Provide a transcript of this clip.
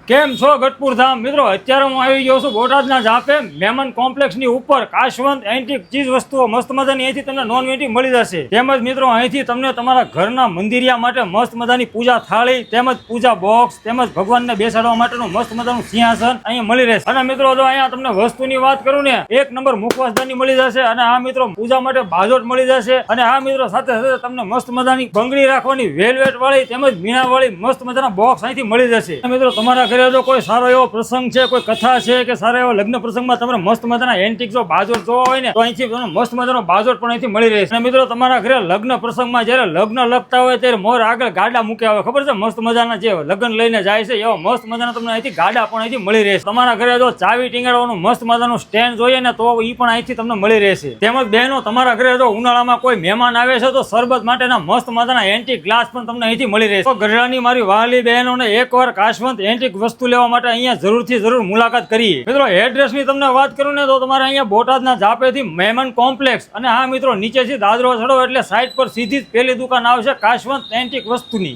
કેમ છો ગઢપુર ધામ મિત્રો? અત્યારે હું આવી ગયો છું બોટાદના ઝાપે મહેમાન કોમ્પ્લેક્સની ઉપર કાશવંત એન્ટિક ચીજ વસ્તુઓ મસ્ત મજાની અહીંથી તમને નોન વેટી મળી જશે. તેમજ મિત્રો અહીંથી તમને તમારા ઘરના મંદિરિયા માટે મસ્ત મજાની પૂજા થાળી તેમજ પૂજા બોક્સ તેમજ ભગવાનને બેસાડવા માટેનું મસ્ત મજાનું સિંહાસન અહીંયા મળી રહેશે. અને મિત્રો જો અહીંયા તમને વસ્તુની વાત કરું ને, એક નંબર મુખવાસદાની મળી જશે. અને આ મિત્રો પૂજા માટે બાજોટ મળી જશે. અને આ મિત્રો સાથે સાથે તમને મસ્ત મજાની બંગડી રાખવાની વેલવેટ વાળી તેમજ મીણા વાળી મસ્ત મજાના બોક્સ અહીંથી મળી જશે. મિત્રો તમારા ઘરે જો કોઈ સારો એવો પ્રસંગ છે, કોઈ કથા છે કે સારા એવો લગ્ન પ્રસંગમાં તમારે મસ્ત મજાના એન્ટિક જો બાજોટ જોવા હોય ને, તો અહીંથી તમને મસ્ત મજાનો બાજોટ પણ અહીંથી મળી રહેશે. અને મિત્રો તમારા ઘરે લગ્ન પ્રસંગમાં જ્યારે લગ્ન લગતા હોય ત્યારે મોર આગળ ગાડા મૂક્યા હોય, ખબર છે, મસ્ત મજાના જે લગ્ન લઈને જાય છે એવા મસ્ત મજાના તમને અહીંથી ગાડા પણ અહીંથી મળી રહેશે. તમારા ઘરે જો ચાવી ટીંગાડવાનું મસ્ત મજાનું સ્ટેન્ડ જોઈએ ને, તો એ પણ અહીંથી તમને મળી રહેશે. તેમજ બહેનો તમારા ઘરે જો ઉનાળામાં કોઈ મહેમાન આવે છે તો શરબત માટેના મસ્ત મજાના એન્ટિક ગ્લાસ પણ તમને અહીંથી મળી રહેશે. તો ગઢડાની મારી વહાલી બહેનોને એકવાર કાશવંત એન્ટિક વસ્તુ લેવા માટે અહીંયા જરૂર મુલાકાત કરીએ. મિત્રો એડ્રેસ ની તમને વાત કરું ને, તો તમારે અહીંયા બોટાદના ઝાપેથી મહેમાન કોમ્પ્લેક્સ, અને હા મિત્રો નીચેથી દાદરો ચડો એટલે સાઈડ પર સીધી જ પહેલી દુકાન આવશે કાશવંત એન્ટિક વસ્તુની.